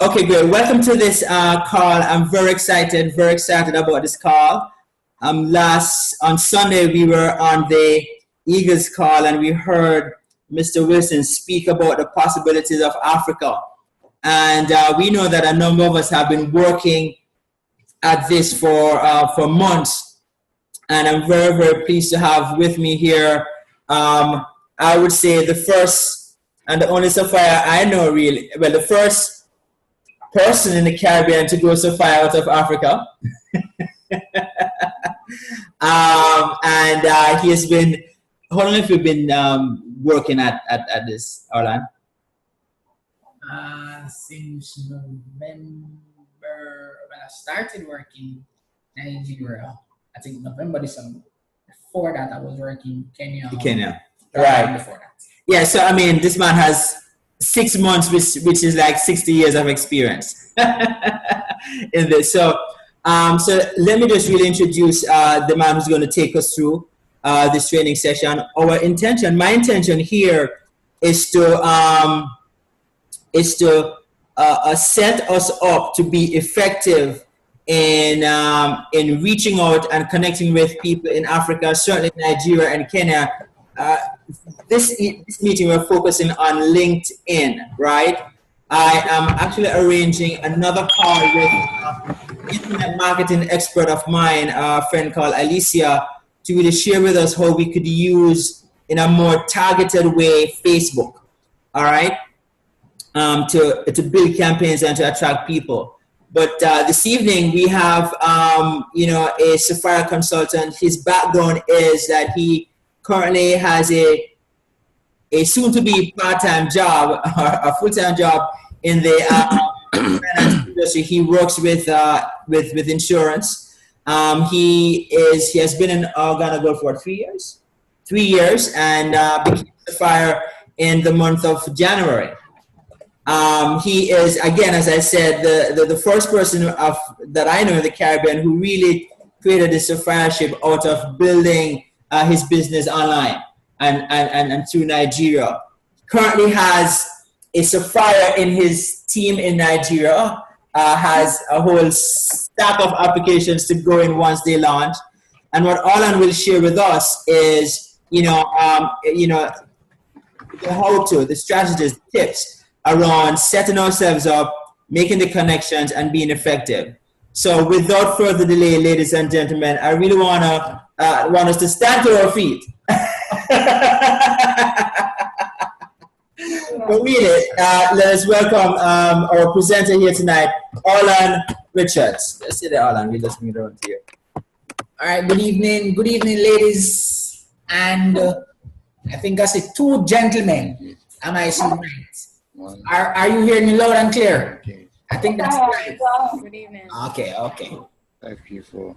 Okay, good. Welcome to this call. I'm very excited about this call. Last on Sunday we were on the Eagles call and we heard Mr. Wilson speak about the possibilities of Africa, and we know that a number of us have been working at this for months, and I'm very pleased to have with me here. I would say the first and the only Sapphire I know, really. Well, the first person in the Caribbean to go so far out of Africa. And he has been, how long have you been working at this, Orlan? Since November, when I started working in Nigeria, I think November, December. Before that, I was working in Kenya. Right. Before that. Yeah, so I mean, this man has 6 months, which is like 60 years of experience in this. So let me just really introduce the man who's going to take us through this training session. My intention here is to set us up to be effective in reaching out and connecting with people in Africa, certainly Nigeria and Kenya. This meeting we're focusing on LinkedIn, right? I am actually arranging another call with internet marketing expert of mine, a friend called Alicia, to really share with us how we could use in a more targeted way Facebook, all right, to build campaigns and to attract people. But this evening we have a Sapphire consultant. His background is that he currently has a soon-to-be part-time job or a full-time job in the finance industry. He works with insurance. He has been in Ghana Gold for 3 years. 3 years, and became Sapphire in the month of January. He is, again, as I said, the first person that I know in the Caribbean who really created the Sapphireship out of building his business online and through Nigeria. Currently has a Sapphire in his team in Nigeria, has a whole stack of applications to go in once they launch. And what Orlan will share with us is, the strategies, tips around setting ourselves up, making the connections, and being effective. So without further delay, ladies and gentlemen, I really want us to stand to our feet. But really, let us welcome our presenter here tonight, Orlan Richards. Let's see there, Orlan. We'll just meet around to you. All right, good evening, ladies. And I think I said 2 gentlemen. Am I saying right? Are you hearing me loud and clear? Okay. I think that's right. Good evening. Okay. Thank you for.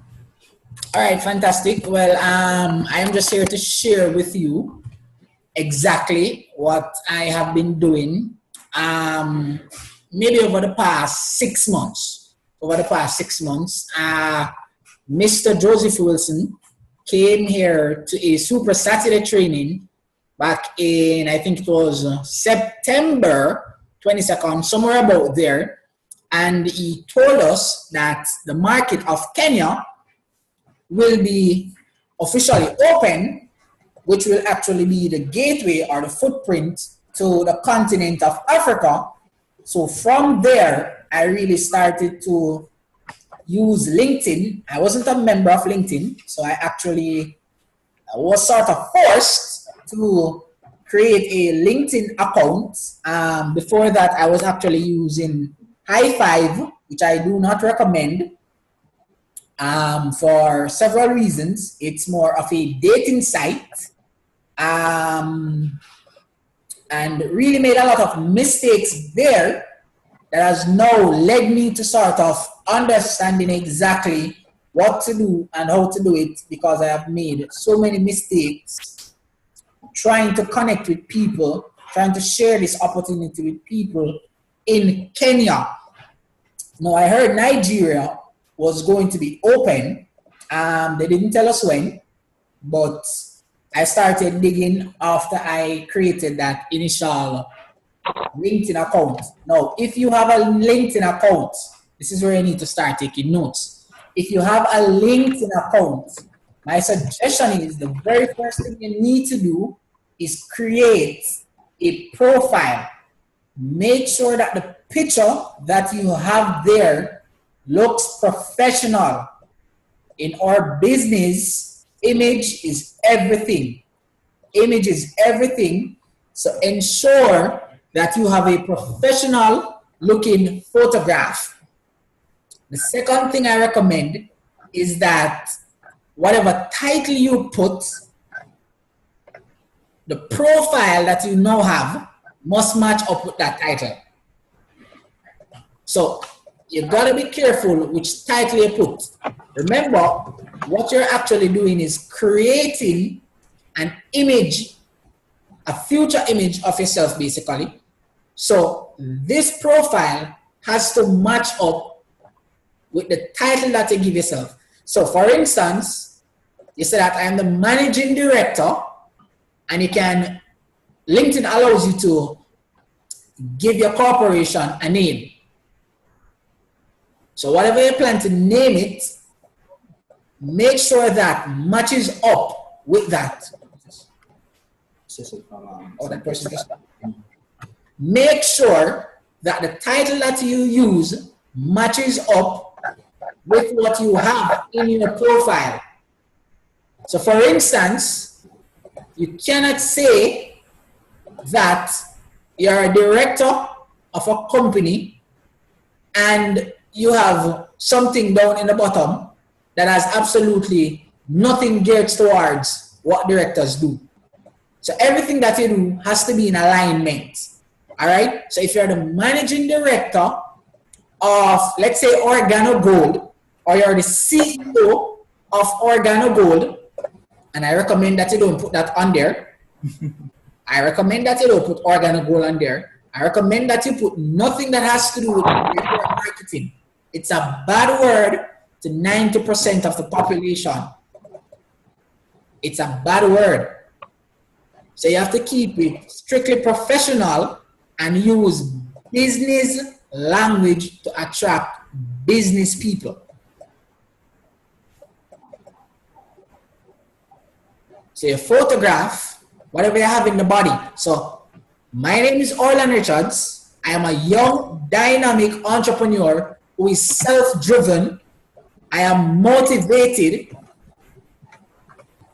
All right, fantastic. Well, I am just here to share with you exactly what I have been doing maybe over the past 6 months. Mr. Joseph Wilson came here to a Super Saturday training back in, I think it was September 22nd, somewhere about there. And he told us that the market of Kenya will be officially open, which will actually be the gateway or the footprint to the continent of Africa. So from there, I really started to use LinkedIn. I wasn't a member of LinkedIn, so I actually was sort of forced to create a LinkedIn account. Before that, I was actually using Hi5, which I do not recommend for several reasons. It's more of a dating site and really made a lot of mistakes there that has now led me to sort of understanding exactly what to do and how to do it, because I have made so many mistakes trying to connect with people, trying to share this opportunity with people in Kenya. Now, I heard Nigeria was going to be open. They didn't tell us when, but I started digging after I created that initial LinkedIn account. Now, if you have a LinkedIn account, this is where you need to start taking notes. If you have a LinkedIn account, my suggestion is the very first thing you need to do is create a profile. Make sure that the picture that you have there looks professional. In our business, image is everything. Image is everything. So ensure that you have a professional looking photograph. The second thing I recommend is that whatever title you put, the profile that you now have must match up with that title. So you gotta be careful which title you put. Remember, what you're actually doing is creating an image, a future image of yourself, basically. So this profile has to match up with the title that you give yourself. So for instance, you say that I am the managing director, and you can, LinkedIn allows you to give your corporation a name. So whatever you plan to name it, make sure that matches up with that. Oh, that person just... Make sure that the title that you use matches up with what you have in your profile. So for instance, you cannot say that you're a director of a company and you have something down in the bottom that has absolutely nothing geared towards what directors do. So everything that you do has to be in alignment. All right. So if you're the managing director of, let's say, Organo Gold, or you're the CEO of Organo Gold, and I recommend that you don't put that on there. I recommend that you don't put Organo Gold on there. I recommend that you put nothing that has to do with marketing. It's a bad word to 90% of the population. It's a bad word. So you have to keep it strictly professional and use business language to attract business people. So your photograph, whatever you have in the body. So my name is Orland Richards. I am a young, dynamic entrepreneur who is self-driven. I am motivated,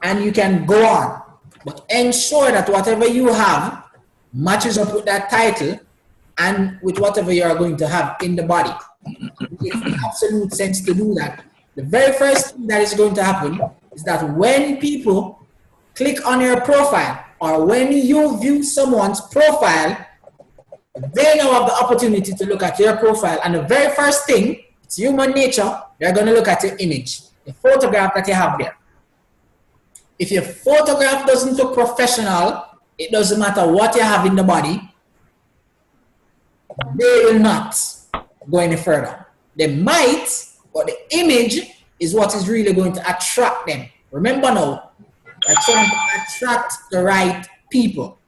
and you can go on. But ensure that whatever you have matches up with that title and with whatever you are going to have in the body. It makes absolute sense to do that. The very first thing that is going to happen is that when people click on your profile, or when you view someone's profile, they now have the opportunity to look at your profile. And the very first thing, it's human nature, they're going to look at your image, the photograph that you have there. If your photograph doesn't look professional, it doesn't matter what you have in the body, they will not go any further. They might, but the image is what is really going to attract them. Remember now, we're trying to attract the right people.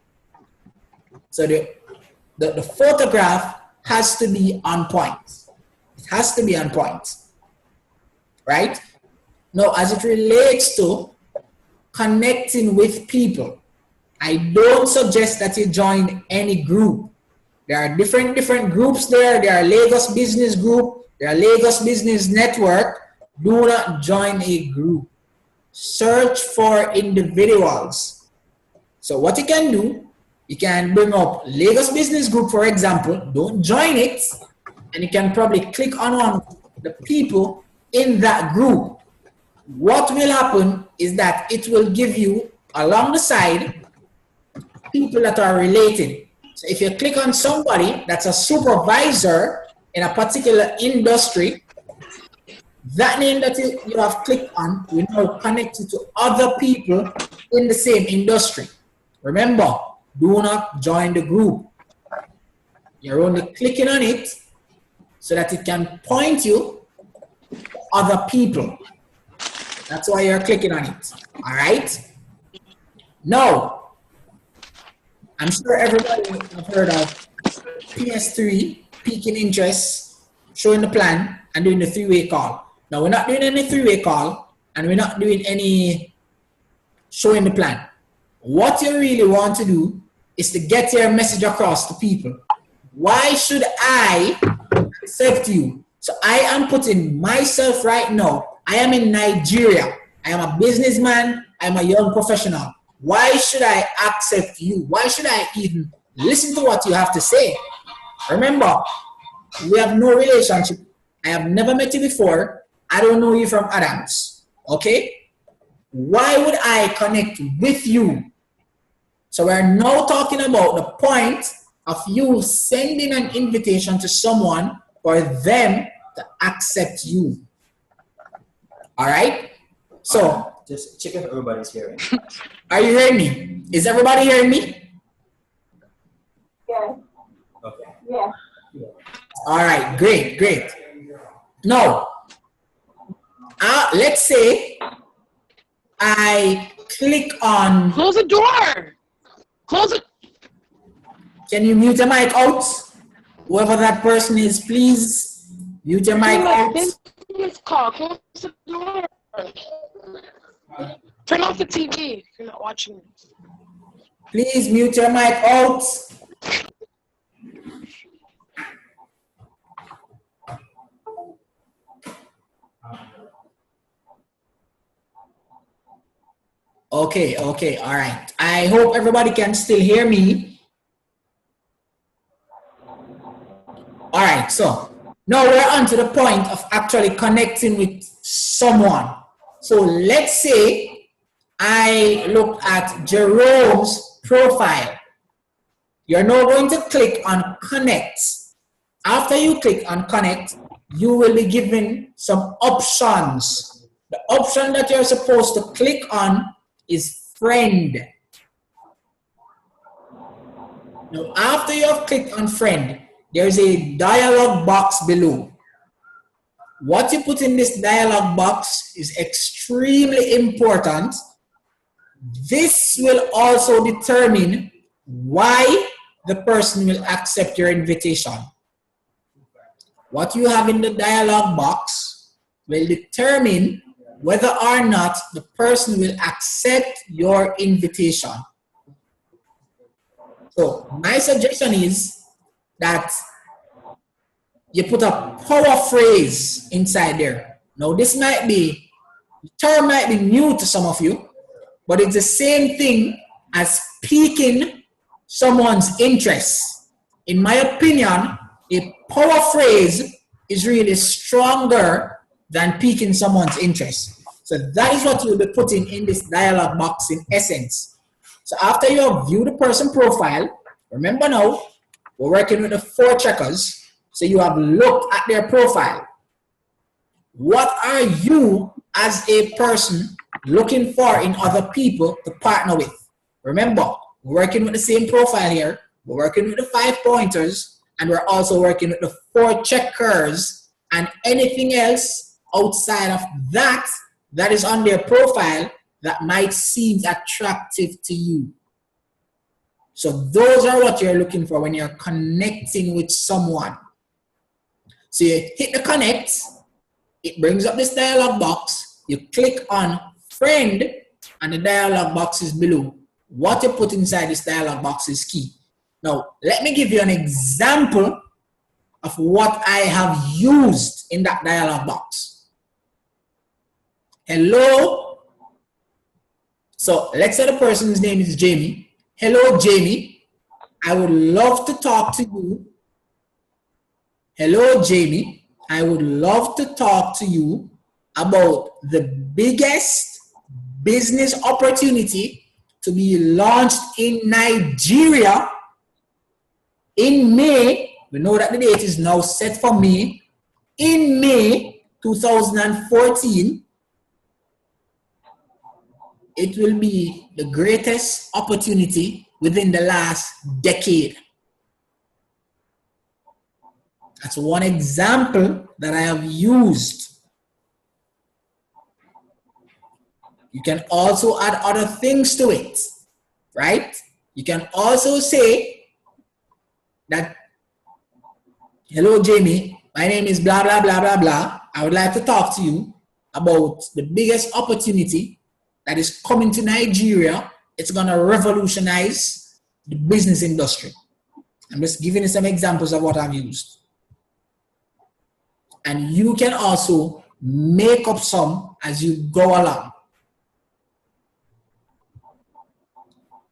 So the photograph has to be on point. It has to be on point, right? Now, as it relates to connecting with people, I don't suggest that you join any group. There are different groups there. There are Lagos Business Group. There are Lagos Business Network. Do not join a group. Search for individuals. So what you can do, you can bring up Lagos Business Group, for example. Don't join it. And you can probably click on one of the people in that group. What will happen is that it will give you, along the side, people that are related. So if you click on somebody that's a supervisor in a particular industry, that name that you have clicked on will now connect you to other people in the same industry. Remember, do not join the group. You're only clicking on it so that it can point you to other people. That's why you're clicking on it. All right? Now, I'm sure everybody has heard of PS3, piquing interest, showing the plan, and doing the three-way call. Now, we're not doing any three-way call, and we're not doing any showing the plan. What you really want to do is to get your message across to people. Why should I accept you? So I am putting myself right now. I am in Nigeria. I am a businessman. I am a young professional. Why should I accept you? Why should I even listen to what you have to say? Remember, we have no relationship. I have never met you before. I don't know you from Adams. Okay? Why would I connect with you? So we're now talking about the point of you sending an invitation to someone for them to accept you. All right? So just check if everybody's hearing. Are you hearing me? Is everybody hearing me? Yeah. Okay. Yeah. All right, great, great. Now, let's say I click on. Close the door. Close it. Can you mute your mic out? Whoever that person is, please mute your mic out. Business call. Close the door. Turn off the TV if you're not watching it. Please mute your mic out. Okay, okay, all right. I hope everybody can still hear me. All right, so now we're on to the point of actually connecting with someone. So let's say I look at Jerome's profile. You're now going to click on connect. After you click on connect, you will be given some options. The option that you're supposed to click on is friend. Now, after you have clicked on friend, there's a dialog box below. What you put in this dialog box is extremely important. This will also determine why the person will accept your invitation. What you have in the dialog box will determine whether or not the person will accept your invitation. So my suggestion is that you put a power phrase inside there. Now this might be, the term might be new to some of you, but it's the same thing as piquing someone's interest. In my opinion, a power phrase is really stronger than piquing someone's interest. So that is what you'll be putting in this dialog box in essence. So after you have viewed the person profile, remember now, we're working with the 4 checkers. So you have looked at their profile. What are you as a person looking for in other people to partner with? Remember, we're working with the same profile here. We're working with the 5 pointers, and we're also working with the 4 checkers, and anything else outside of that that is on their profile that might seem attractive to you. So those are what you're looking for when you're connecting with someone. So you hit the connect, it brings up this dialog box, you click on friend, and the dialog box is below. What you put inside this dialog box is key. Now, let me give you an example of what I have used in that dialog box. Hello. So let's say the person's name is Jamie. Hello, Jamie. I would love to talk to you. Hello, Jamie. I would love to talk to you about the biggest business opportunity to be launched in Nigeria in May. We know that the date is now set for May. In May 2014, it will be the greatest opportunity within the last decade. That's one example that I have used. You can also add other things to it, right? You can also say that hello, Jamie. My name is blah, blah, blah, blah, blah. I would like to talk to you about the biggest opportunity that is coming to Nigeria. It's going to revolutionize the business industry. I'm just giving you some examples of what I've used. And you can also make up some as you go along.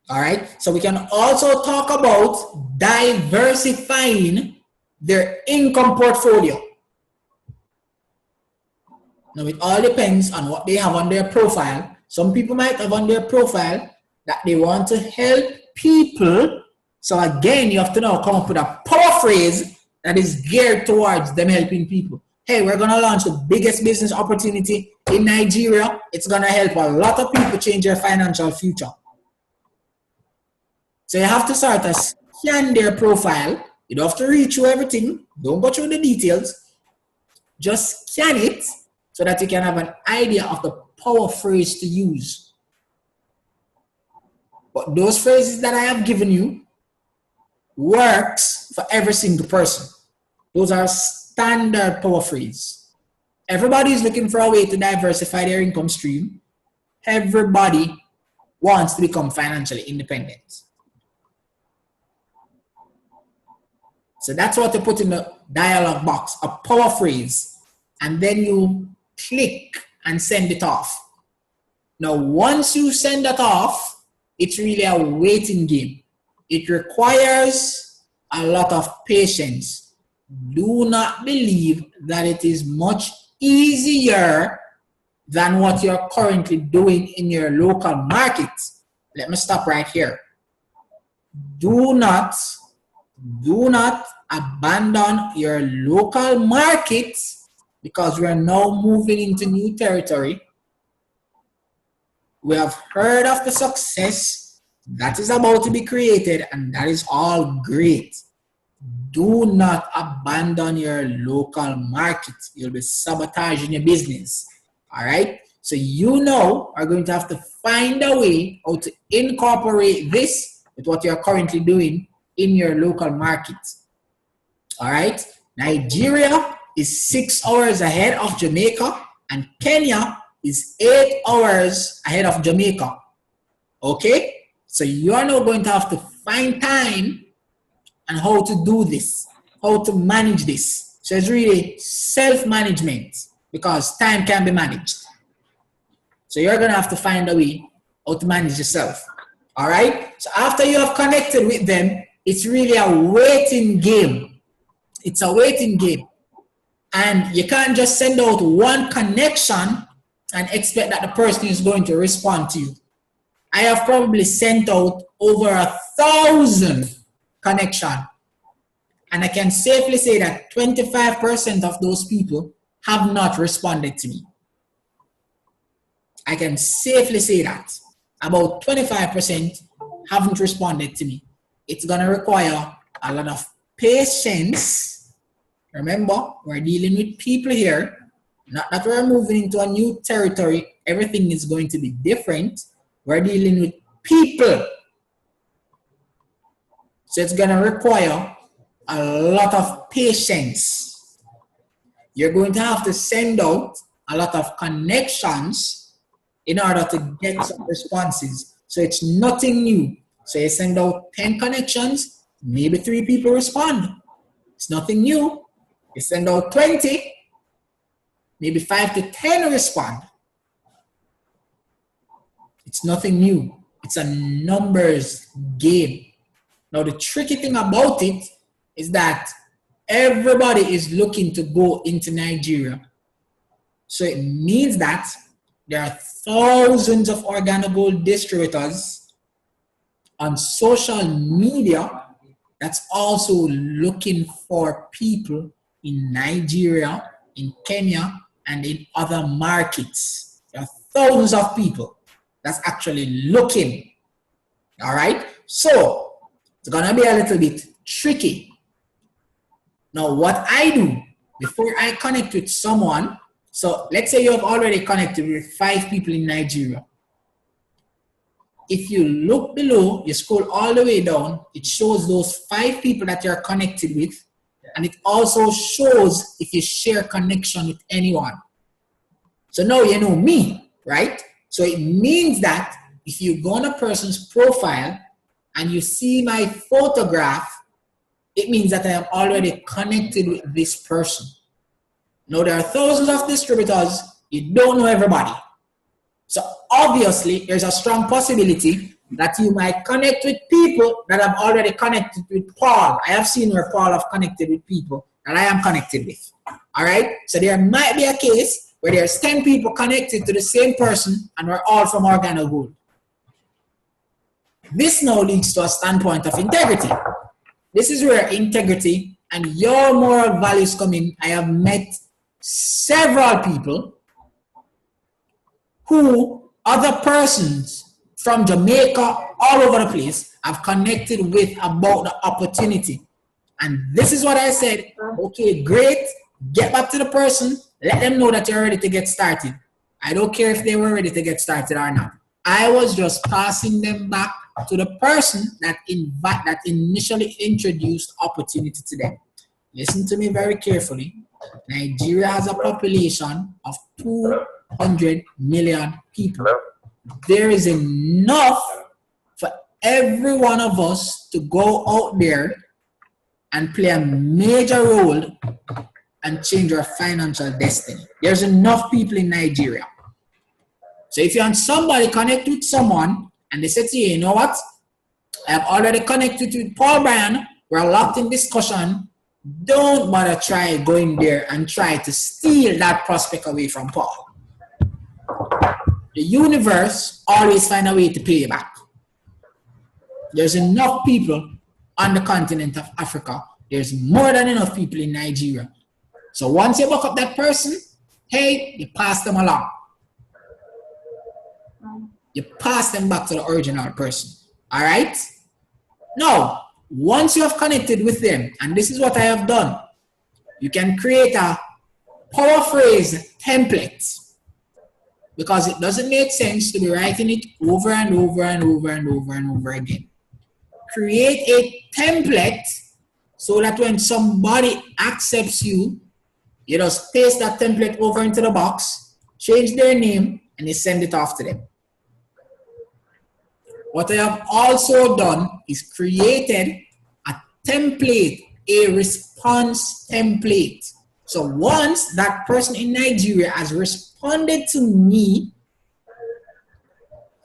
All right. So we can also talk about diversifying their income portfolio. Now, it all depends on what they have on their profile. Some people might have on their profile that they want to help people. So again, you have to now come up with a power phrase that is geared towards them helping people. Hey, we're going to launch the biggest business opportunity in Nigeria. It's going to help a lot of people change their financial future. So you have to start to scan their profile. You don't have to read through everything. Don't go through the details. Just scan it so that you can have an idea of the power phrase to use. But those phrases that I have given you works for every single person. Those are standard power phrases. Everybody is looking for a way to diversify their income stream. Everybody wants to become financially independent. So that's what you put in the dialog box, a power phrase, and then you click and send it off. Now, once you send that off, it's really a waiting game. It requires a lot of patience. Do not believe that it is much easier than what you're currently doing in your local market. Let me stop right here. Do not abandon your local market because we are now moving into new territory. We have heard of the success that is about to be created, and that is all great. Do not abandon your local market. You'll be sabotaging your business. All right? So you now are going to have to find a way how to incorporate this with what you're currently doing in your local market. All right? Nigeria is 6 hours ahead of Jamaica, and Kenya is 8 hours ahead of Jamaica. Okay? So you are now going to have to find time and how to do this, how to manage this. So it's really self-management because time can be managed. So you're going to have to find a way how to manage yourself. All right? So after you have connected with them, it's really a waiting game. It's a waiting game. And you can't just send out one connection and expect that the person is going to respond to you. I have probably sent out over 1,000 connections. And I can safely say that 25% of those people have not responded to me. I can safely say that. About 25% haven't responded to me. It's going to require a lot of patience. Remember, we're dealing with people here. Not that we're moving into a new territory. Everything is going to be different. We're dealing with people. So it's going to require a lot of patience. You're going to have to send out a lot of connections in order to get some responses. So it's nothing new. So you send out 10 connections, maybe 3 people respond. It's nothing new. You send out 20, maybe 5 to 10 respond. It's nothing new. It's a numbers game. Now the tricky thing about it is that everybody is looking to go into Nigeria. So it means that there are thousands of organogold distributors on social media that's also looking for people in Nigeria, in Kenya, and in other markets. There are thousands of people that's actually looking. All right? So it's going to be a little bit tricky. Now, what I do before I connect with someone, so let's say you have already connected with 5 people in Nigeria. If you look below, you scroll all the way down, it shows those 5 people that you're connected with. And it also shows if you share connection with anyone. So now you know me, right? So it means that if you go on a person's profile and you see my photograph, it means that I am already connected with this person. Now there are thousands of distributors, you don't know everybody. So obviously there's a strong possibility that you might connect with people that have already connected with Paul. I have seen where Paul have connected with people that I am connected with. All right? So there might be a case where there's 10 people connected to the same person and we're all from Organo Gold. This now leads to a standpoint of integrity. This is where integrity and your moral values come in. I have met several people who other persons from Jamaica, all over the place, have connected with about the opportunity. And this is what I said, okay, great, get back to the person, let them know that you're ready to get started. I don't care if they were ready to get started or not. I was just passing them back to the person that initially introduced opportunity to them. Listen to me very carefully. Nigeria has a population of 200 million people. There is enough for every one of us to go out there and play a major role and change our financial destiny. There's enough people in Nigeria. So if you want somebody connect with someone and they say to you, you know what? I have already connected with Paul Bryan, we're locked in discussion, don't bother try going there and try to steal that prospect away from Paul. The universe always find a way to pay you back. There's enough people on the continent of Africa. There's more than enough people in Nigeria. So once you look up that person, hey, you pass them along. You pass them back to the original person. All right? Now, once you have connected with them, and this is what I have done, you can create a power phrase template, because it doesn't make sense to be writing it over and over and over and over and over again. Create a template so that when somebody accepts you, you just paste that template over into the box, change their name, and you send it off to them. What I have also done is created a template, a response template. So once that person in Nigeria has responded to me,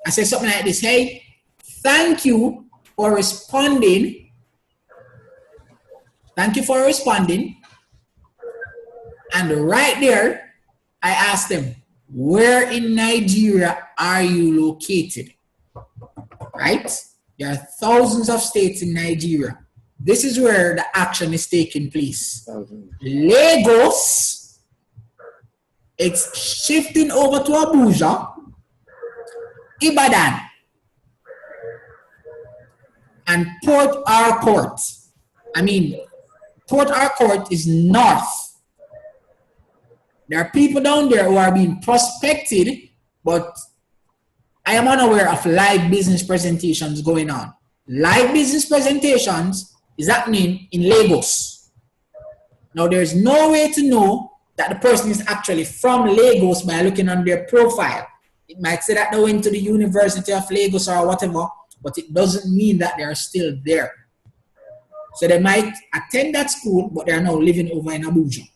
I say something like this, hey, thank you for responding. Thank you for responding. And right there, I ask them, where in Nigeria are you located? Right? There are thousands of states in Nigeria. This is where the action is taking place. Lagos, it's shifting over to Abuja, Ibadan, and Port Harcourt. Port Harcourt is north. There are people down there who are being prospected, but I am unaware of live business presentations going on. Live business presentations is happening in Lagos. Now, there's no way to know that the person is actually from Lagos by looking on their profile. It might say that they went to the University of Lagos or whatever, but it doesn't mean that they are still there. So they might attend that school, but they are now living over in Abuja.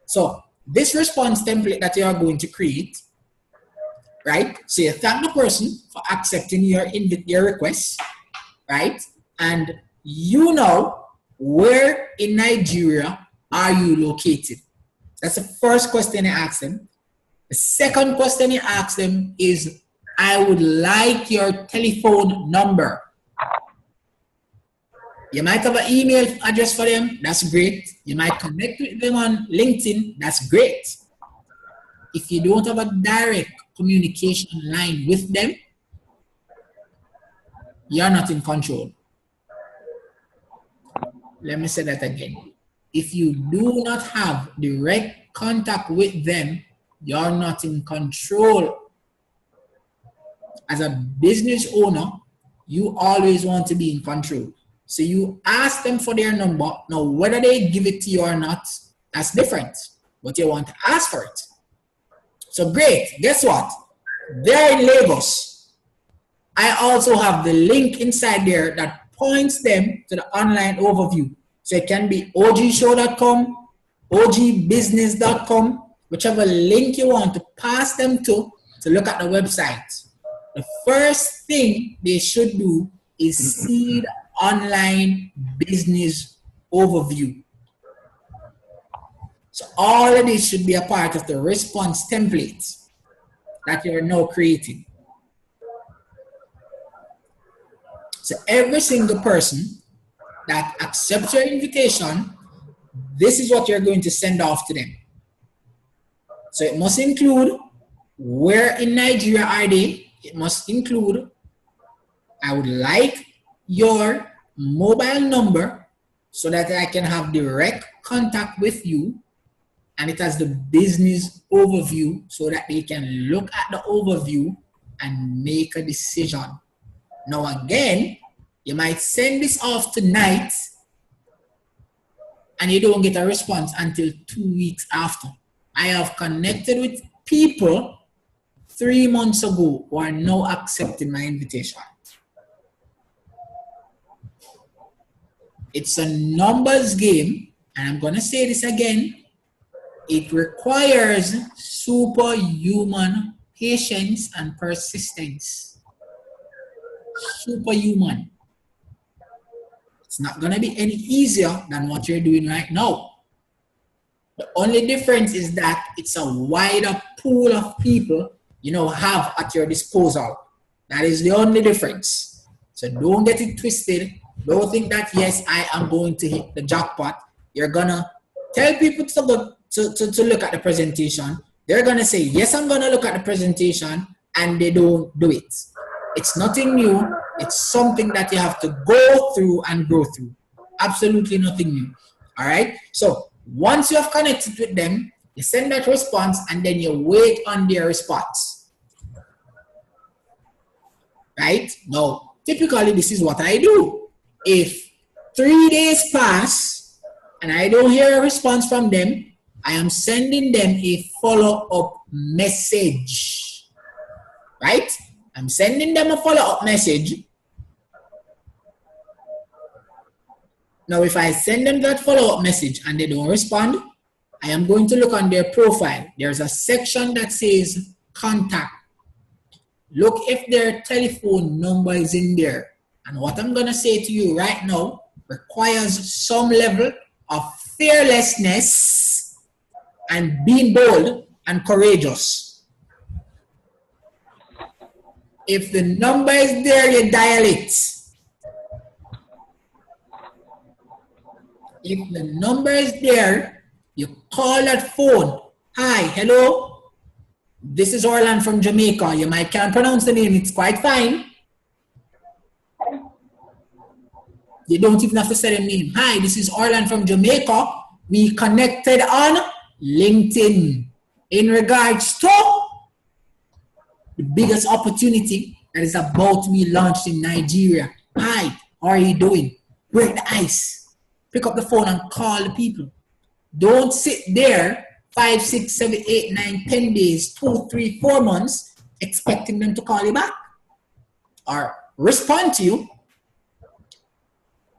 So this response template that you are going to create, right? So you thank the person for accepting your request, right? And you know where in Nigeria are you located? That's the first question you ask them. The second question you ask them is, I would like your telephone number. You might have an email address for them, that's great. You might connect with them on LinkedIn, that's great. If you don't have a direct communication line with them, you're not in control. Let me say that again. If you do not have direct contact with them, you're not in control. As a business owner, you always want to be in control. So you ask them for their number. Now, whether they give it to you or not, that's different. But you want to ask for it. So great. Guess what? They're in Lagos. I also have the link inside there that points them to the online overview. So it can be ogshow.com, ogbusiness.com, whichever link you want to pass them to look at the website. The first thing they should do is see the online business overview. So all of this should be a part of the response template that you're now creating. So every single person that accepts your invitation, this is what you're going to send off to them. So it must include where in Nigeria are they. It must include, I would like your mobile number so that I can have direct contact with you. And it has the business overview so that they can look at the overview and make a decision. Now again, you might send this off tonight and you don't get a response until 2 weeks after. I have connected with people 3 months ago who are now accepting my invitation. It's a numbers game, and I'm going to say this again. It requires superhuman patience and persistence. Superhuman. It's not going to be any easier than what you're doing right now. The only difference is that it's a wider pool of people you know have at your disposal. That is the only difference. So don't get it twisted. Don't think that, yes, I am going to hit the jackpot. You're going to tell people to look at the presentation. They're going to say, yes, I'm going to look at the presentation, and they don't do it. It's nothing new. It's something that you have to go through and go through. Absolutely nothing new. All right? So once you have connected with them, you send that response, and then you wait on their response. Right? Now, typically, this is what I do. If 3 days pass and I don't hear a response from them, I am sending them a follow-up message. Right? I'm sending them a follow-up message. Now, if I send them that follow-up message and they don't respond, I am going to look on their profile. There's a section that says contact. Look if their telephone number is in there. And what I'm going to say to you right now requires some level of fearlessness and being bold and courageous. If the number is there, you dial it. If the number is there, you call that phone. Hi, hello. This is Orland from Jamaica. You might can't pronounce the name. It's quite fine. You don't even have to say the name. Hi, this is Orland from Jamaica. We connected on LinkedIn in regards to the biggest opportunity that is about to be launched in Nigeria. Hi, how are you doing? Break the ice. Pick up the phone and call the people. Don't sit there 5, 6, 7, 8, 9, 10 days, 2, 3, 4 months expecting them to call you back or respond to you.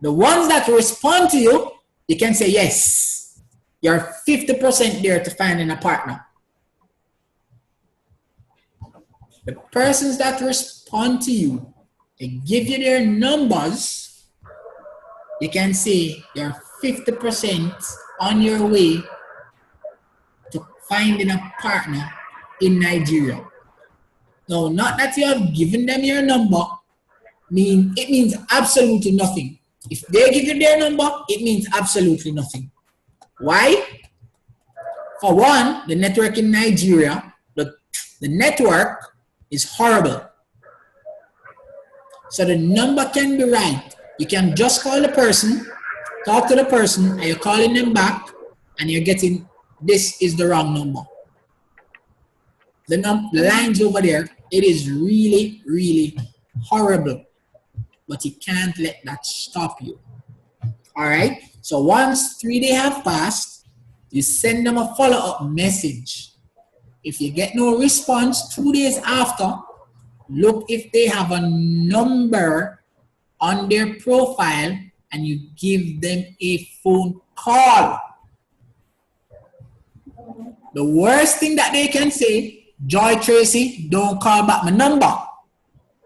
The ones that respond to you, you can say yes. You're 50% there to finding a partner. The persons that respond to you, they give you their numbers, you can say you're 50% on your way to finding a partner in Nigeria. No, not that you have given them your number, it means absolutely nothing. If they give you their number, it means absolutely nothing. Why? For one, the network in Nigeria, the network is horrible. So the number can be right. You can just call the person, talk to the person, and you're calling them back, and you're getting, this is the wrong number. The lines over there, it is really, really horrible. but you can't let that stop you. All right? So once 3 days have passed, you send them a follow-up message. If you get no response 2 days after, look if they have a number on their profile and you give them a phone call. The worst thing that they can say, Joy Tracy, don't call back my number.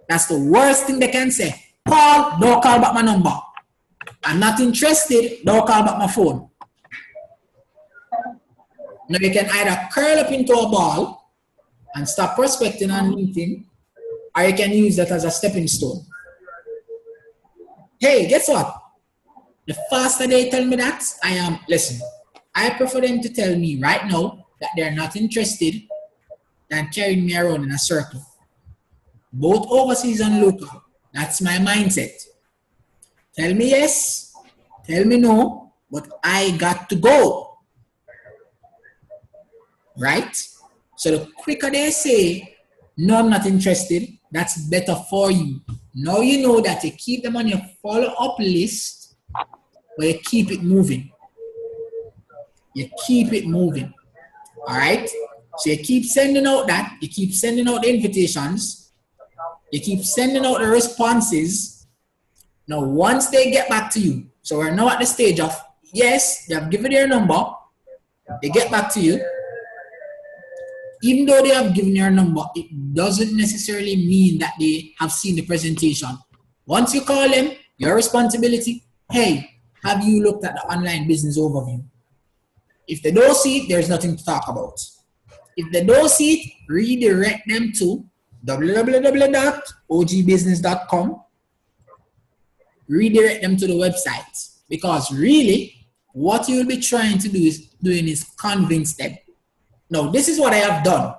That's the worst thing they can say. Call, don't call back my number. I'm not interested, don't call back my phone. Now you can either curl up into a ball and start prospecting on LinkedIn, or you can use that as a stepping stone. Hey, guess what? The faster they tell me that, listen, I prefer them to tell me right now that they're not interested than carrying me around in a circle. Both overseas and local. That's my mindset. Tell me yes, tell me no, but I got to go. Right? So the quicker they say, no, I'm not interested, that's better for you. Now you know that you keep them on your follow-up list, but you keep it moving. You keep it moving. All right? So you keep sending out that, you keep sending out the invitations, you keep sending out the responses. Now, once they get back to you, so we're now at the stage of, yes, they have given their number, they get back to you. Even though they have given your number, it doesn't necessarily mean that they have seen the presentation. Once you call them, your responsibility, hey, have you looked at the online business overview? If they don't see it, there's nothing to talk about. If they don't see it, redirect them to www.ogbusiness.com. Redirect them to the website, because really what you will be trying to do is convince them. Now, this is what I have done,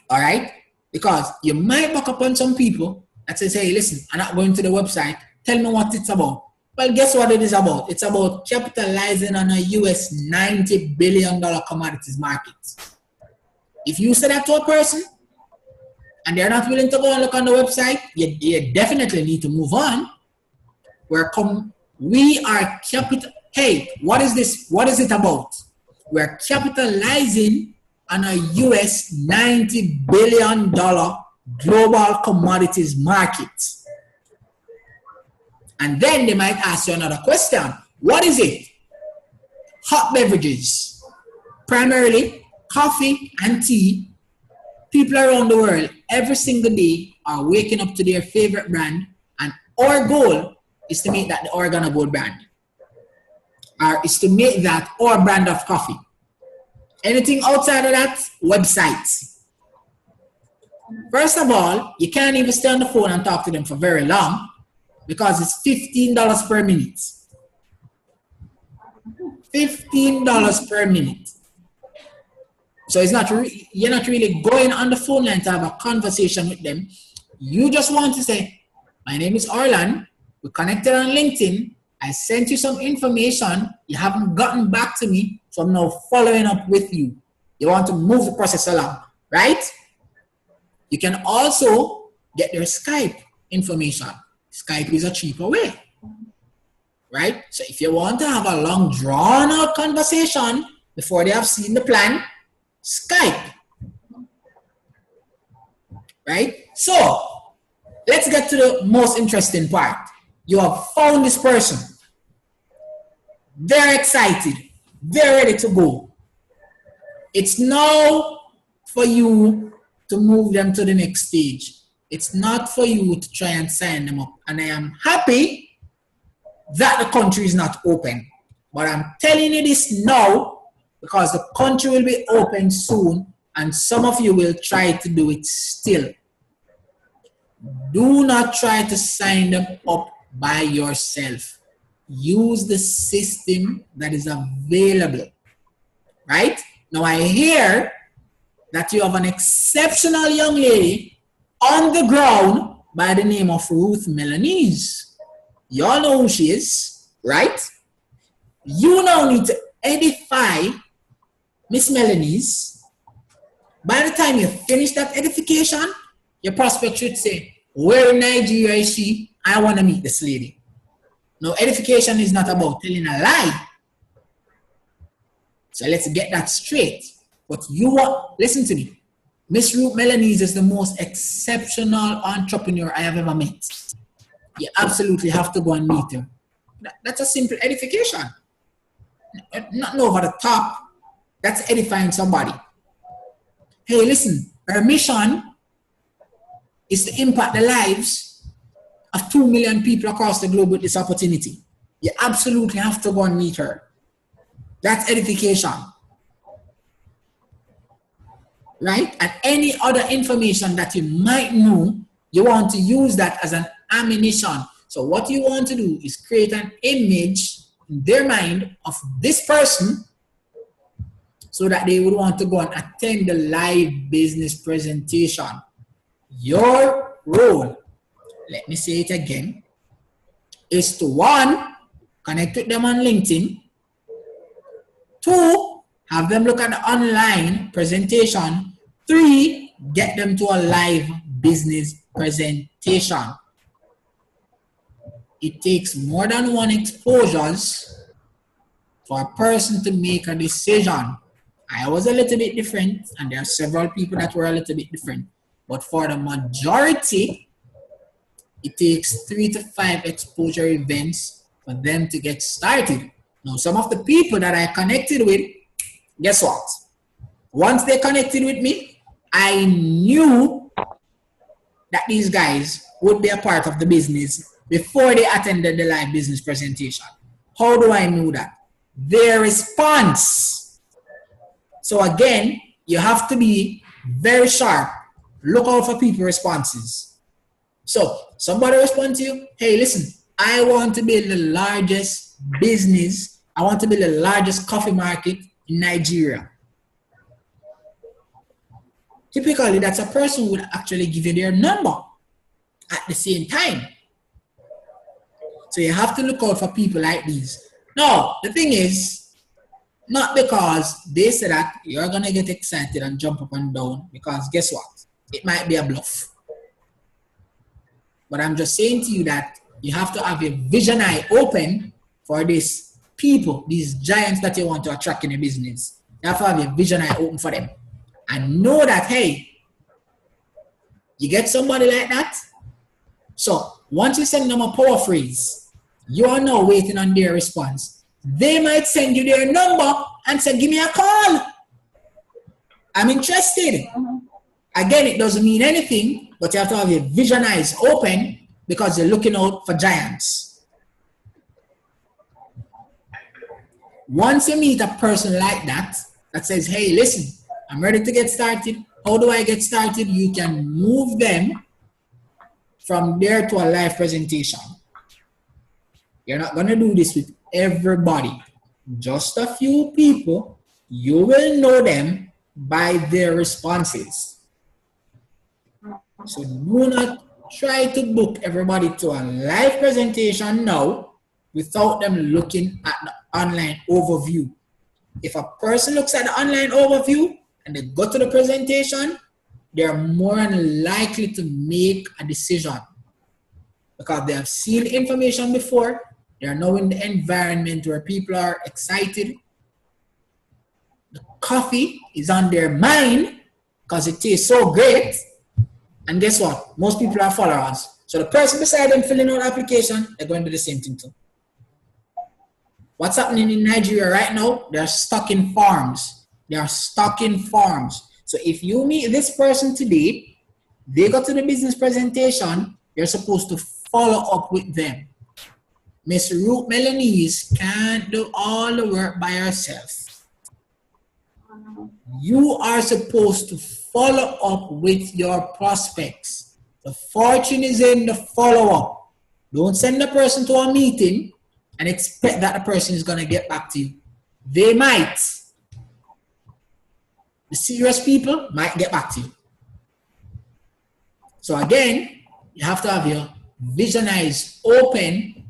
all right? Because you might buck up on some people that says, hey, listen, I'm not going to the website. Tell me what it's about. Well, guess what it is about? It's about capitalizing on a US $90 billion commodities market. If you say that to a person and they're not willing to go and look on the website, you definitely need to move on. Hey, what is this? What is it about? We're capitalizing on a US $90 billion global commodities market. And then they might ask you another question. What is it? Hot beverages, primarily coffee and tea. People around the world every single day are waking up to their favorite brand, and our goal is to make that the Oregon Gold brand, or is to make that our brand of coffee. Anything outside of that, websites. First of all, you can't even stay on the phone and talk to them for very long, because it's $15 per minute. $15 per minute. So it's not you're not really going on the phone line to have a conversation with them. You just want to say, my name is Orlan. We connected on LinkedIn. I sent you some information. You haven't gotten back to me, so I'm now following up with you. You want to move the process along, right? You can also get their Skype information. Skype is a cheaper way, right? So if you want to have a long, drawn-out conversation before they have seen the plan, Skype, right? So let's get to the most interesting part. You have found this person. They're excited. They're ready to go. It's now for you to move them to the next stage. It's not for you to try and sign them up. And I am happy that the country is not open. But I'm telling you this now because the country will be open soon and some of you will try to do it still. Do not try to sign them up by yourself. Use the system that is available, right? Now I hear that you have an exceptional young lady on the ground by the name of Ruth Melanese. You all know who she is, right? You now need to edify Miss Melanese. By the time you finish that edification, your prospect should say, where in Nigeria is she I want to meet this lady. Now, edification is not about telling a lie. So let's get that straight. But you want, listen to me. Miss Ruth Melanese is the most exceptional entrepreneur I have ever met. You absolutely have to go and meet her. That's a simple edification. Nothing over the top. That's edifying somebody. Hey, listen, her mission is to impact the lives of 2 million people across the globe with this opportunity. You absolutely have to go and meet her. That's edification. Right? And any other information that you might know, you want to use that as an ammunition. So what you want to do is create an image in their mind of this person so that they would want to go and attend the live business presentation. Your role, let me say it again, is to 1, connect with them on LinkedIn. 2, have them look at the online presentation. 3, get them to a live business presentation. It takes more than 1 exposures for a person to make a decision. I was a little bit different, and there are several people that were a little bit different. But for the majority, it takes 3 to 5 exposure events for them to get started. Now, some of the people that I connected with, guess what? Once they connected with me, I knew that these guys would be a part of the business before they attended the live business presentation. How do I know that? Their response. So again, you have to be very sharp. Look out for people's responses. So somebody responds to you, hey, listen, I want to build the largest business. I want to build the largest coffee market in Nigeria. Typically, that's a person who would actually give you their number at the same time. So you have to look out for people like these. Now, the thing is, not because they say that you're going to get excited and jump up and down, because guess what? It might be a bluff. But I'm just saying to you that you have to have your vision eye open for these people, these giants that you want to attract in your business. You have to have your vision eye open for them. And know that, hey, you get somebody like that. So once you send them a power phrase, you are now waiting on their response. They might send you their number and say, give me a call. I'm interested. Again, it doesn't mean anything, but you have to have your vision eyes open because you're looking out for giants. Once you meet a person like that, that says, hey, listen, I'm ready to get started. How do I get started? You can move them from there to a live presentation. You're not going to do this with everybody. Just a few people, you will know them by their responses. So do not try to book everybody to a live presentation now without them looking at the online overview. If a person looks at the online overview and they go to the presentation, they're more than likely to make a decision because they have seen information before. They are now in the environment where people are excited. The coffee is on their mind because it tastes so great. And guess what? Most people are followers. So the person beside them filling out the application, they're going to do the same thing too. What's happening in Nigeria right now? They're stuck in farms. They are stuck in farms. So if you meet this person today, they go to the business presentation, you're supposed to follow up with them. Miss Ruth Melanese can't do all the work by herself. You are supposed to follow up with your prospects. The fortune is in the follow-up. Don't send the person to a meeting and expect that the person is going to get back to you. They might. The serious people might get back to you. So again, you have to have your vision eyes open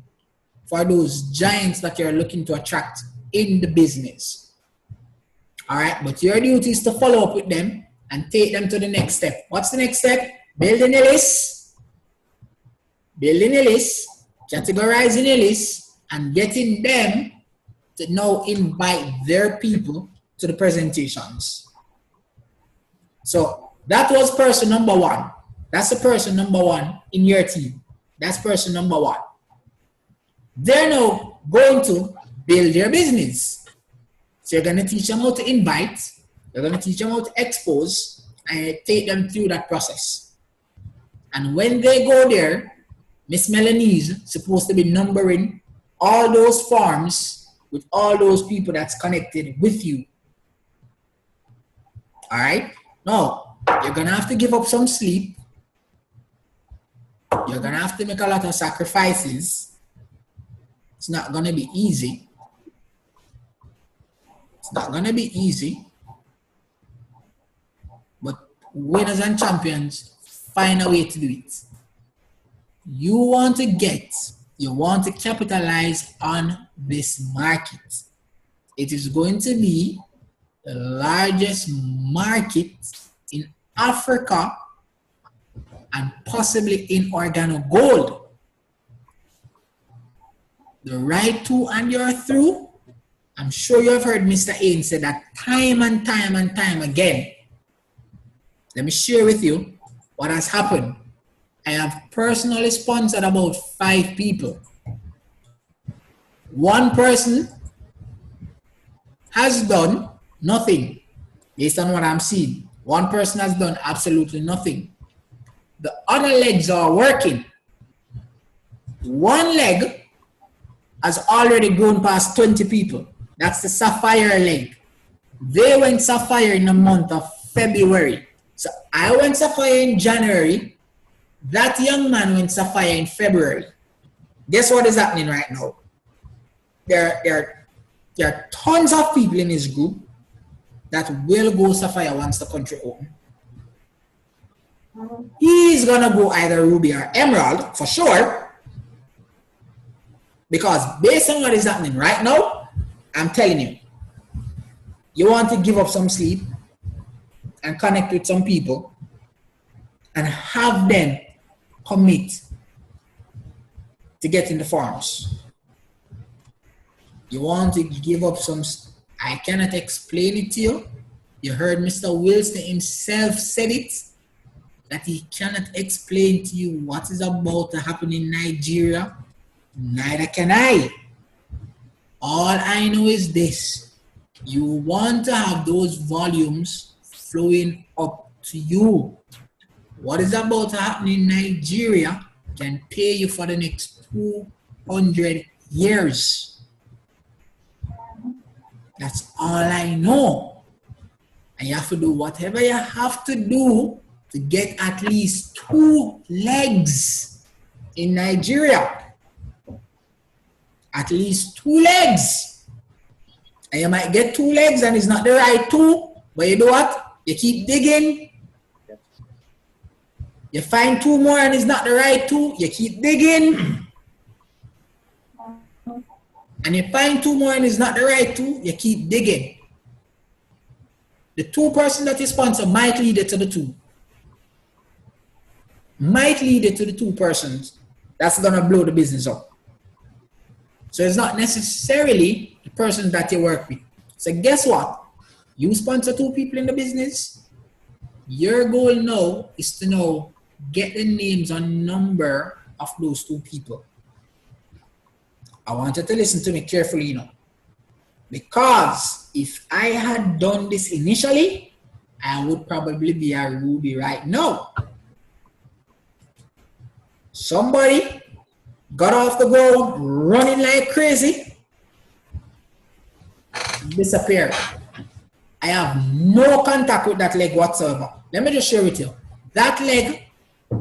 for those giants that you're looking to attract in the business. All right, but your duty is to follow up with them and take them to the next step. What's the next step? Building a list, building a list, categorizing a list, and getting them to now invite their people to the presentations. So that was person number one. That's the person number one in your team. That's person number one. They're now going to build their business. So you're going to teach them how to invite, you're going to teach them how to expose, and take them through that process. And when they go there, Miss Melanie's supposed to be numbering all those forms with all those people that's connected with you. All right? Now, you're going to have to give up some sleep. You're going to have to make a lot of sacrifices. It's not going to be easy. It's not going to be easy. But winners and champions find a way to do it. You want to capitalize on this market. It is going to be the largest market in Africa and possibly in organogold. The right to and you're through. I'm sure you have heard Mr. Ain say that time and time and time again. Let me share with you what has happened. I have personally sponsored about 5 people. One person has done nothing based on what I'm seeing. One person has done absolutely nothing. The other legs are working. One leg has already grown past 20 people. That's the Sapphire leg. They went Sapphire in the month of February. So I went Sapphire in January. That young man went Sapphire in February. Guess what is happening right now? There are tons of people in his group that will go Sapphire once the country opens. He's gonna go either Ruby or Emerald for sure. Because based on what is happening right now, I'm telling you, you want to give up some sleep and connect with some people and have them commit to getting the forms. You want to give up some, I cannot explain it to you. You heard Mr. Wilson himself said it, that he cannot explain to you what is about to happen in Nigeria. Neither can I. All I know is this. You want to have those volumes flowing up to you. What is about to happen in Nigeria can pay you for the next 200 years. That's all I know. And you have to do whatever you have to do to get at least 2 legs in Nigeria. At least 2 legs. And you might get 2 legs and it's not the right 2, but you do what? You keep digging. You find 2 more and it's not the right 2, you keep digging. And you find 2 more and it's not the right 2, you keep digging. The 2 person that you sponsor might lead it to the 2. Might lead it to the 2 persons that's gonna blow the business up. So it's not necessarily the person that you work with. So guess what? You sponsor 2 people in the business. Your goal now is to now get the names and number of those 2 people. I want you to listen to me carefully now. Because if I had done this initially, I would probably be a Ruby right now. Somebody got off the ground running like crazy, disappeared. I have no contact with that leg whatsoever. Let me just share with you. That leg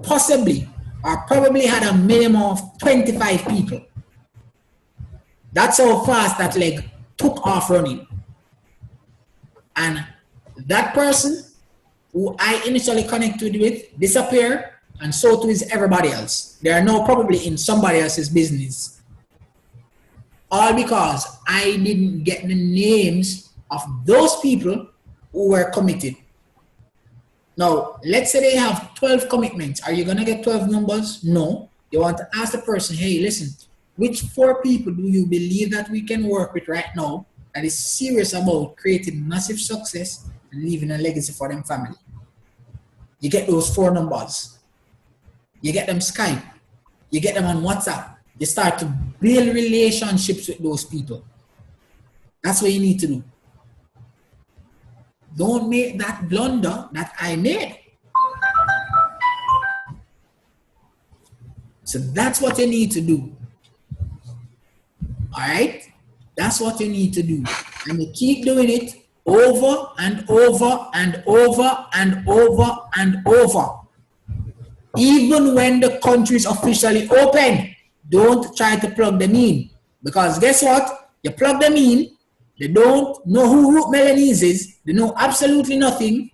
possibly or probably had a minimum of 25 people. That's how fast that leg took off running. And that person who I initially connected with disappeared, and so too is everybody else. They are now probably in somebody else's business. All because I didn't get the names of those people who were committed. Now, let's say they have 12 commitments. Are you going to get 12 numbers? No. You want to ask the person, hey, listen, which 4 people do you believe that we can work with right now that is serious about creating massive success and leaving a legacy for them family? You get those 4 numbers. You get them Skype. You get them on WhatsApp. You start to build relationships with those people. That's what you need to do. Don't make that blunder that I made. So that's what you need to do. All right? That's what you need to do. And you keep doing it over and over and over and over and over. Even when the country is officially open, don't try to plug them in. Because guess what? You plug them in, they don't know who Ruth Melanese is, they know absolutely nothing,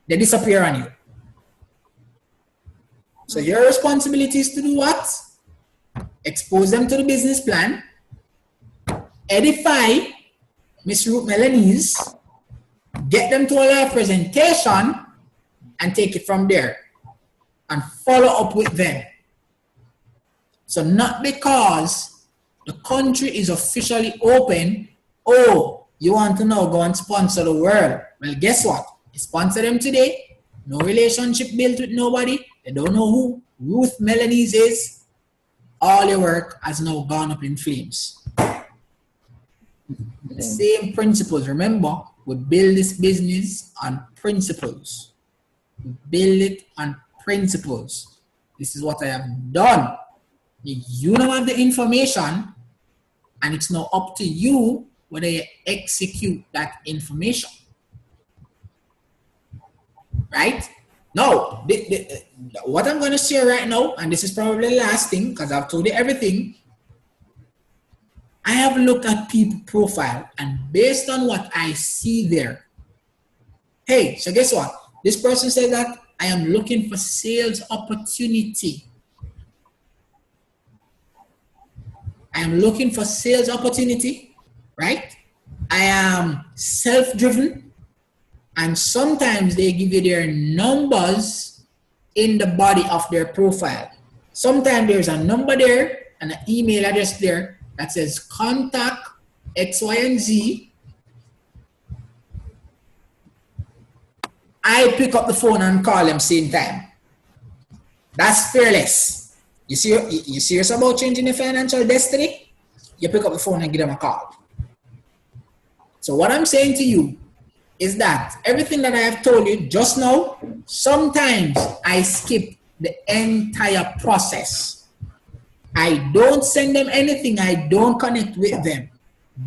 they disappear on you. So your responsibility is to do what? Expose them to the business plan, edify Miss Ruth Melanese, get them to a live presentation, and take it from there. And follow up with them. So not because the country is officially open, oh, you want to now go and sponsor the world. Well, guess what? You sponsor them today, no relationship built with nobody, they don't know who Ruth Melanese is, all your work has now gone up in flames. The same principles, remember, we build this business on principles. We build it on principles. This is what I have done. You don't have the information, and it's now up to you whether you execute that information. Right? Now, what I'm going to share right now, and this is probably the last thing because I've told you everything. I have looked at people's profile, and based on what I see there, hey, so guess what? This person said that I am looking for sales opportunity. I am looking for sales opportunity, right? I am self-driven, and sometimes they give you their numbers in the body of their profile. Sometimes there's a number there and an email address there that says contact X, Y, and Z. I pick up the phone and call them same time. That's fearless. You serious about changing your financial destiny? You pick up the phone and give them a call. So what I'm saying to you is that everything that I have told you just now, sometimes I skip the entire process. I don't send them anything. I don't connect with them.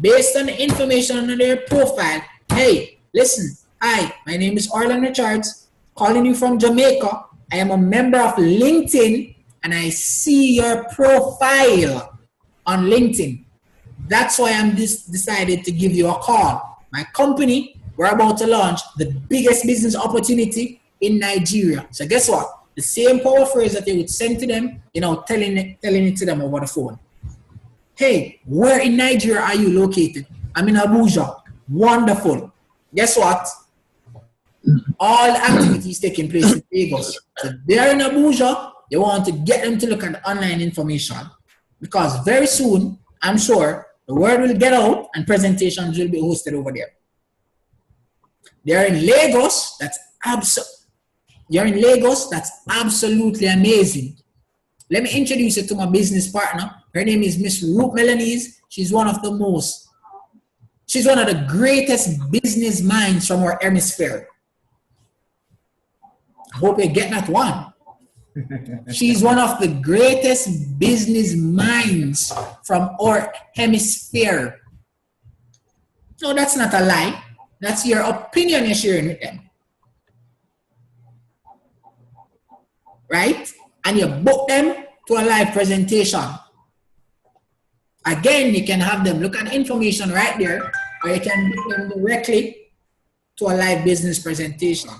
Based on the information on their profile, hey, listen, hi, my name is Orlando Richards, calling you from Jamaica. I am a member of LinkedIn, and I see your profile on LinkedIn. That's why I'm decided to give you a call. My company, we're about to launch the biggest business opportunity in Nigeria. So guess what? The same power phrase that they would send to them, telling it to them over the phone. Hey, where in Nigeria are you located? I'm in Abuja. Wonderful. Guess what? All activities taking place in Lagos. So they're in Abuja. You want to get them to look at the online information, because very soon, I'm sure, the word will get out and presentations will be hosted over there. They're in Lagos. You're in Lagos. That's absolutely amazing. Let me introduce you to my business partner. Her name is Miss Ruth Melanese. She's one of the greatest business minds from our hemisphere. I hope you get that one. She's one of the greatest business minds from our hemisphere. No, that's not a lie. That's your opinion you're sharing with them. Right? And you book them to a live presentation. Again, you can have them look at information right there, or you can book them directly to a live business presentation.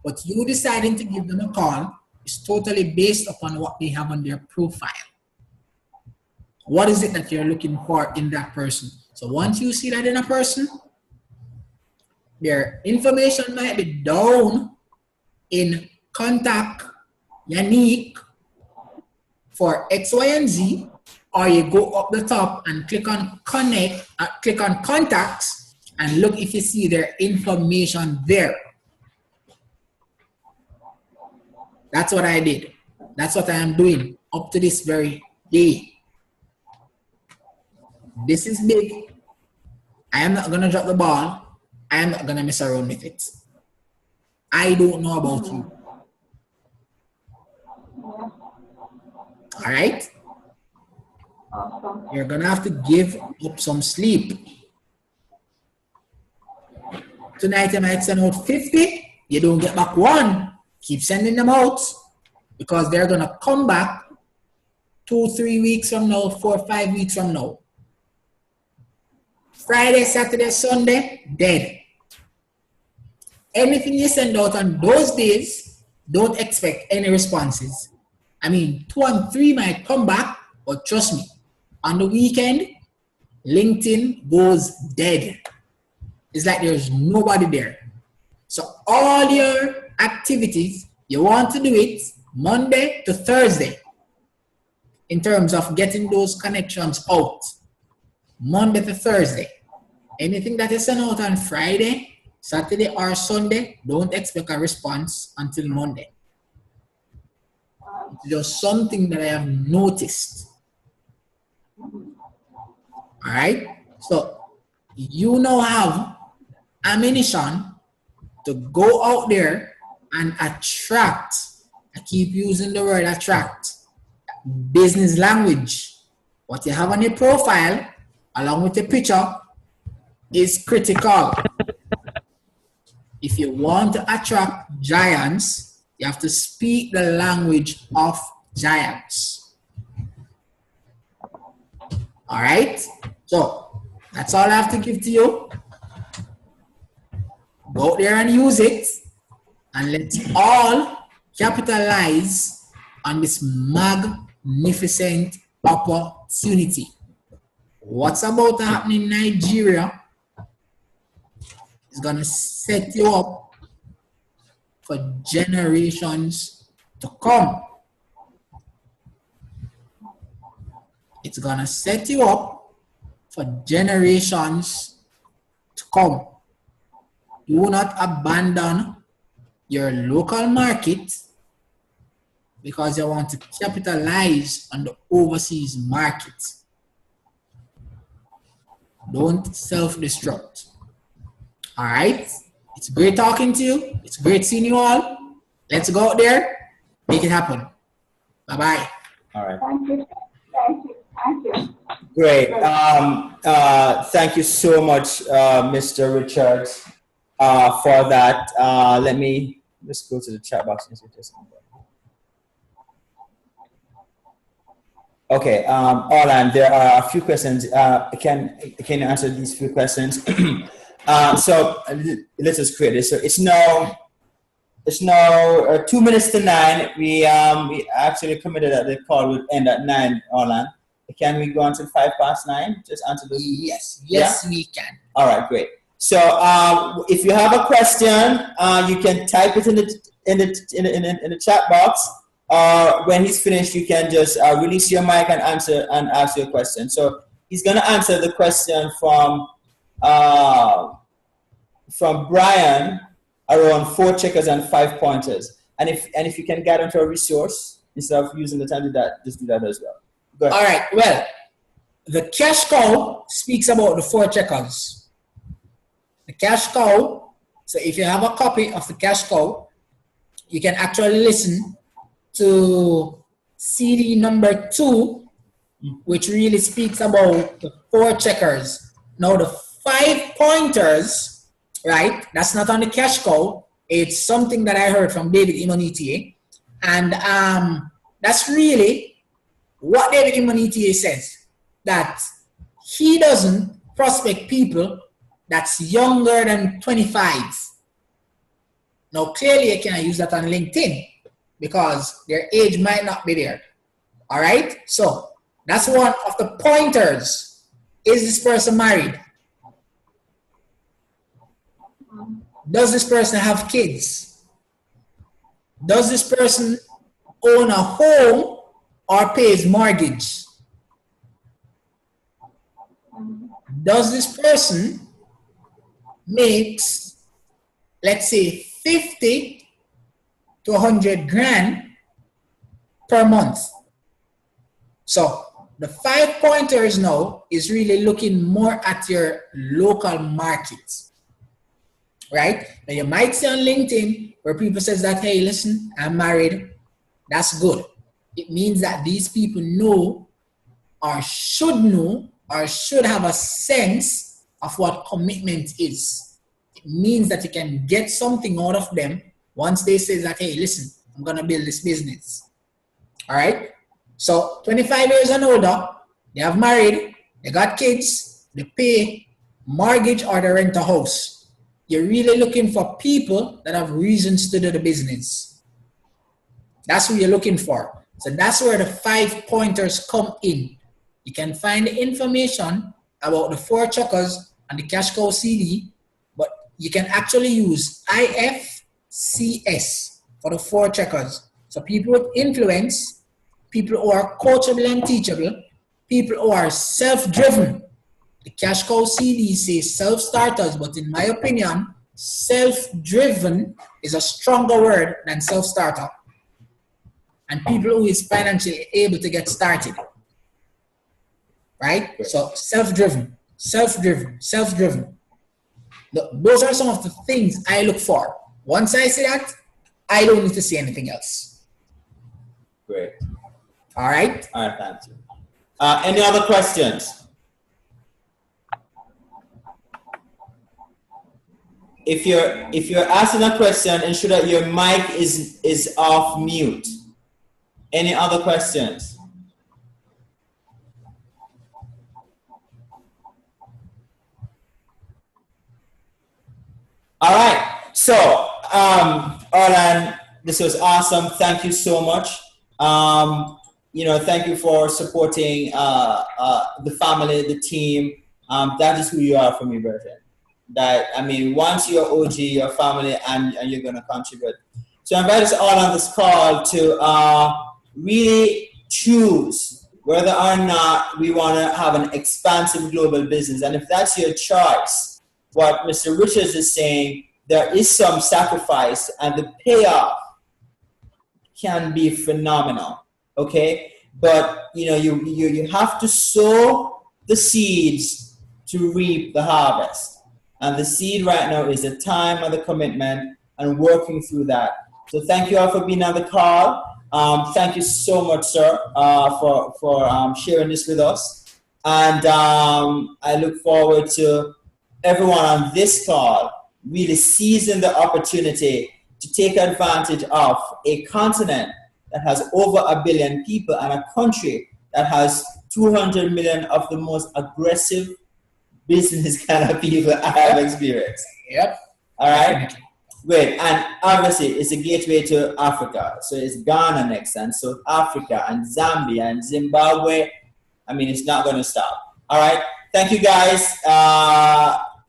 But you deciding to give them a call is totally based upon what they have on their profile. What is it that you're looking for in that person? So once you see that in a person, their information might be down in contact Yannick for X, Y, and Z, or you go up the top and click on connect, click on contacts, and look if you see their information there. That's what I did. That's what I am doing up to this very day. This is big. I am not gonna drop the ball. I am not gonna mess around with it. I don't know about you. All right? Awesome. You're gonna have to give up some sleep. Tonight I might send out 50. You don't get back one. Keep sending them out because they're gonna come back 2-3 weeks from now, 4-5 weeks from now. Friday, Saturday, Sunday, dead. Anything you send out on those days, don't expect any responses. I mean, 2 and 3 might come back, but trust me, on the weekend, LinkedIn goes dead. It's like there's nobody there. So all your activities, you want to do it Monday to Thursday in terms of getting those connections out. Monday to Thursday. Anything that is sent out on Friday, Saturday, or Sunday, don't expect a response until Monday. It's just something that I have noticed. All right? So you now have ammunition to go out there and attract. I keep using the word attract. Business language. What you have on your profile, along with the picture, is critical. If you want to attract giants, you have to speak the language of giants. All right? So, that's all I have to give to you. Go out there and use it, and let's all capitalize on this magnificent opportunity. What's about to happen in Nigeria is going to set you up for generations to come. It's going to set you up for generations to come. Do not abandon your local market because you want to capitalize on the overseas market. Don't self-destruct. All right? It's great talking to you. It's great seeing you all. Let's go out there, make it happen. Bye-bye. All right. Thank you. Thank you. Thank you. Great. Thank you so much, Mr. Richards, for that. Let's go to the chat box. Okay, Orlan, there are a few questions. Can you answer these few questions? So let's just create this. So it's now 2 minutes to 9. We actually committed that the call would end at 9, Orlan. Can we go until 9? Just answer those. Yes, Yeah? we can. All right, great. So if you have a question, you can type it in the chat box. When he's finished, you can just release your mic and ask your question. So he's gonna answer the question from Brian around 4 checkers and 5 pointers. And if you can get onto a resource instead of using the time to that, just do that as well. Go ahead. All right, well, the cash cow speaks about the 4 checkers. The cash cow, so if you have a copy of the cash cow, you can actually listen to CD number 2, which really speaks about the 4 checkers. Now the 5 pointers, right? That's not on the cash cow. It's something that I heard from David Imonitie. And that's really what David Imonitie says, that he doesn't prospect people that's younger than 25. Now clearly you can use that on LinkedIn because their age might not be there. All right? So that's one of the pointers. Is this person married? Does this person have kids? Does this person own a home or pays mortgage, does this person makes, let's say, 50 to 100 grand per month? So the 5 pointers now is really looking more at your local market, right? Now you might see on LinkedIn where people says that, hey, listen, I'm married. That's good. It means that these people know or should have a sense of what commitment is. It means that you can get something out of them once they say that, hey, listen, I'm gonna build this business. All right? So 25 years and older, they have married, they got kids, they pay mortgage or they rent a house. You're really looking for people that have reasons to do the business. That's what you're looking for. So that's where the 5 pointers come in. You can find the information about the 4 checkers and the cash cow CD, but you can actually use IFCS for the 4 checkers. So people with influence, people who are coachable and teachable, people who are self-driven. The cash cow CD says self-starters, but in my opinion, self-driven is a stronger word than self-starter. And people who is financially able to get started. Right? So self-driven. Those are some of the things I look for. Once I see that, I don't need to see anything else. Great. All right? All right, thank you. Any other questions? If you're asking a question, ensure that your mic is off mute. Any other questions? All right. So, Orlan, this was awesome. Thank you so much. Thank you for supporting the family, the team. That is who you are for me, Bertrand. Once you're OG, your family, and you're going to contribute. So I invite us all on this call to really choose whether or not we want to have an expansive global business. And if that's your choice, what Mr. Richards is saying, there is some sacrifice and the payoff can be phenomenal, okay? But you have to sow the seeds to reap the harvest. And the seed right now is the time and the commitment and working through that. So thank you all for being on the call. Thank you so much, sir, for sharing this with us. And I look forward to everyone on this call really seizing the opportunity to take advantage of a continent that has over 1 billion people and a country that has 200 million of the most aggressive business kind of people I have experienced. Yep. All right. Great. And obviously, it's a gateway to Africa. So it's Ghana next, and South Africa, and Zambia, and Zimbabwe. It's not going to stop. All right. Thank you, guys.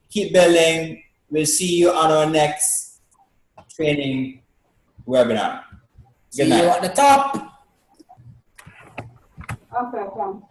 Keep building. We'll see you on our next training webinar. Good night. See you at the top. Okay, thanks.